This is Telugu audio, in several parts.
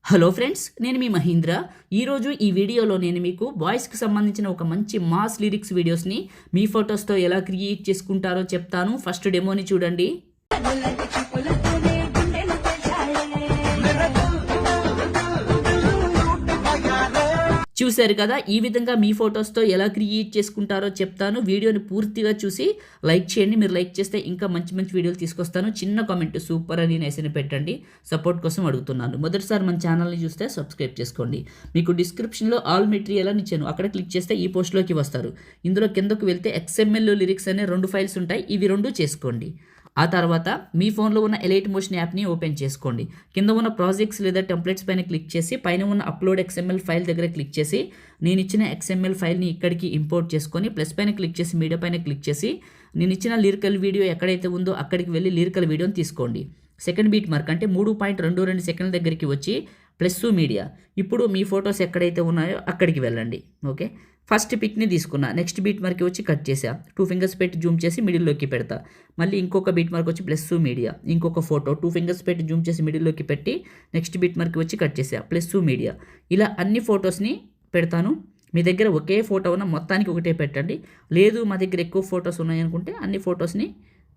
హలో ఫ్రెండ్స్, నేను మీ మహీంద్ర. ఈరోజు ఈ వీడియోలో నేను మీకు వాయిస్కి సంబంధించిన ఒక మంచి మాస్ లిరిక్స్ వీడియోస్ని మీ ఫొటోస్తో ఎలా క్రియేట్ చేసుకుంటారో చెప్తాను. ఫస్ట్ డెమోని చూడండి. చూశారు కదా, ఈ విధంగా మీ ఫొటోస్తో ఎలా క్రియేట్ చేసుకుంటారో చెప్తాను. వీడియోని పూర్తిగా చూసి లైక్ చేయండి. మీరు లైక్ చేస్తే ఇంకా మంచి మంచి వీడియోలు తీసుకొస్తాను. చిన్న కామెంట్ సూపర్ అని నేసిన పెట్టండి, సపోర్ట్ కోసం అడుగుతున్నాను. మొదటిసారి మన ఛానల్ని చూస్తే సబ్స్క్రైబ్ చేసుకోండి. మీకు డిస్క్రిప్షన్లో ఆల్ మెటీరియల్ అని ఇచ్చాను, అక్కడ క్లిక్ చేస్తే ఈ పోస్ట్లోకి వస్తారు. ఇందులో కిందకు వెళ్తే XML లిరిక్స్ అనే 2 ఫైల్స్ ఉంటాయి, ఇవి 2 చేసుకోండి. ఆ తర్వాత మీ ఫోన్లో ఉన్న ఎలైట్ మోషన్ యాప్ని ఓపెన్ చేసుకోండి. కింద ఉన్న ప్రాజెక్ట్స్ లేదా టెంప్లెట్స్ పైన క్లిక్ చేసి పైన ఉన్న అప్లోడ్ XML ఫైల్ దగ్గర క్లిక్ చేసి నేను ఇచ్చిన XML ఫైల్ని ఇక్కడికి ఇంపోర్ట్ చేసుకొని ప్లస్ పైన క్లిక్ చేసి మీడియా పైన క్లిక్ చేసి నేను ఇచ్చిన లిరికల్ వీడియో ఎక్కడైతే ఉందో అక్కడికి వెళ్ళి లిరికల్ వీడియోని తీసుకోండి. సెకండ్ బీట్ మార్క్ అంటే 3.22 సెకండ్ల దగ్గరికి వచ్చి ప్లస్ మీడియా. ఇప్పుడు మీ ఫొటోస్ ఎక్కడైతే ఉన్నాయో అక్కడికి వెళ్ళండి. ఓకే, ఫస్ట్ పిక్ని తీసుకున్నా, నెక్స్ట్ బీట్ మార్క్కి వచ్చి కట్ చేసా, 2 ఫింగర్స్ పెట్టి జూమ్ చేసి మిడిల్లోకి పెడతా. మళ్ళీ ఇంకొక బీట్ మార్క్ వచ్చి ప్లస్ మీడియా, ఇంకొక ఫోటో 2 ఫింగర్స్ పెట్టి జూమ్ చేసి మిడిల్లోకి పెట్టి నెక్స్ట్ బీట్ మార్క్కి వచ్చి కట్ చేసా, ప్లస్ మీడియా. ఇలా అన్ని ఫొటోస్ని పెడతాను. మీ దగ్గర ఒకే ఫోటో ఉన్న మొత్తానికి ఒకటే పెట్టండి. లేదు మా దగ్గర ఎక్కువ ఫొటోస్ ఉన్నాయనుకుంటే అన్ని ఫొటోస్ని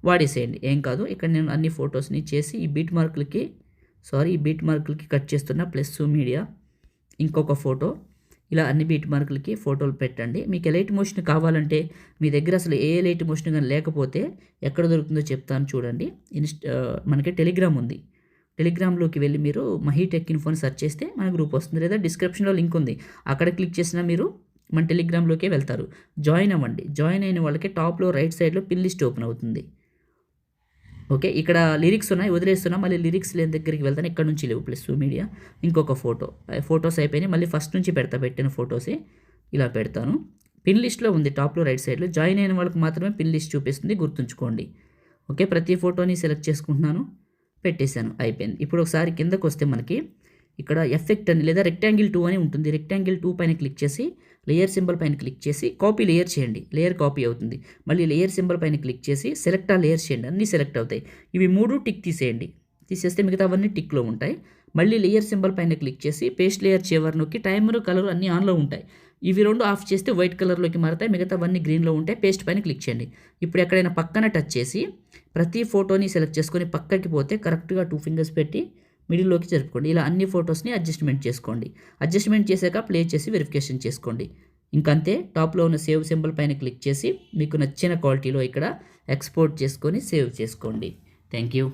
వాడేసేయండి, ఏం కాదు. ఇక్కడ నేను అన్ని ఫొటోస్ని చేసి ఈ బీట్ మార్కులకి కట్ చేస్తున్నా, ప్లస్ మీడియా, ఇంకొక ఫోటో, ఇలా అన్ని బీట్ మార్కులకి ఫోటోలు పెట్టండి. మీకు ఎలైట్ మోషన్ కావాలంటే మీ దగ్గర అసలు ఏ ఎలైట్ మోషన్ కానీ లేకపోతే ఎక్కడ దొరుకుతుందో చెప్తాను చూడండి. మనకి టెలిగ్రామ్ ఉంది. టెలిగ్రామ్లోకి వెళ్ళి మీరు మహీటెక్ ఇన్ఫో అని సెర్చ్ చేస్తే మన గ్రూప్ వస్తుంది, లేదా డిస్క్రిప్షన్లో లింక్ ఉంది, అక్కడ క్లిక్ చేసినా మీరు మన టెలిగ్రామ్లోకే వెళ్తారు. జాయిన్ అవ్వండి. జాయిన్ అయిన వాళ్ళకి టాప్లో రైట్ సైడ్లో పిన్ లిస్ట్ ఓపెన్ అవుతుంది. ఓకే, ఇక్కడ లిరిక్స్ ఉన్నాయి, వదిలేస్తున్నా. మళ్ళీ లిరిక్స్ లేని దగ్గరికి వెళ్తాను, ఇక్కడ నుంచి లేవు, ప్లస్ మీడియా, ఇంకొక ఫొటోస్ అయిపోయినాయి. మళ్ళీ ఫస్ట్ నుంచి పెట్టిన ఫొటోసే ఇలా పెడతాను. పిన్ లిస్ట్లో ఉంది టాప్లో రైట్ సైడ్లో. జాయిన్ అయిన వాళ్ళకి మాత్రమే పిన్ లిస్ట్ చూపిస్తుంది, గుర్తుంచుకోండి. ఓకే, ప్రతి ఫోటోని సెలెక్ట్ చేసుకుంటున్నాను, పెట్టేశాను, అయిపోయింది. ఇప్పుడు ఒకసారి కిందకు వస్తే మనకి ఇక్కడ ఎఫెక్ట్ అని లేదా రెక్టాంగిల్ 2 అని ఉంటుంది. రెక్టాంగిల్ 2 పైన క్లిక్ చేసి లేయర్ సింబల్ పైన క్లిక్ చేసి కాపీ లేయర్ చేయండి, లేయర్ కాపీ అవుతుంది. మళ్ళీ లేయర్ సింబల్ పైన క్లిక్ చేసి సెలెక్ట్ ఆ లేయర్స్ చేయండి, అన్నీ సెలెక్ట్ అవుతాయి. ఇవి 3 టిక్ తీసేయండి, తీసేస్తే మిగతావన్నీ టిక్లో ఉంటాయి. మళ్ళీ లేయర్ సింబల్ పైన క్లిక్ చేసి పేస్ట్ లేయర్ చివరి నొక్కి టైమర్ కలర్ అన్నీ ఆన్లో ఉంటాయి. ఇవి 2 ఆఫ్ చేస్తే వైట్ కలర్లోకి మారుతాయి, మిగతావన్నీ గ్రీన్లో ఉంటాయి. పేస్ట్ పైన క్లిక్ చేయండి. ఇప్పుడు ఎక్కడైనా పక్కన టచ్ చేసి ప్రతి ఫోటోని సెలెక్ట్ చేసుకొని పక్కకి పోతే కరెక్ట్గా 2 ఫింగర్స్ పెట్టి మిడిల్లోకి జరుపుకోండి. ఇలా అన్ని ఫొటోస్ని అడ్జస్ట్మెంట్ చేసుకోండి. అడ్జస్ట్మెంట్ చేశాక ప్లే చేసి వెరిఫికేషన్ చేసుకోండి. ఇంకంతే. టాప్లో ఉన్న సేవ్ సింబల్ పైన క్లిక్ చేసి మీకు నచ్చిన క్వాలిటీలో ఇక్కడ ఎక్స్పోర్ట్ చేసుకొని సేవ్ చేసుకోండి. Thank you.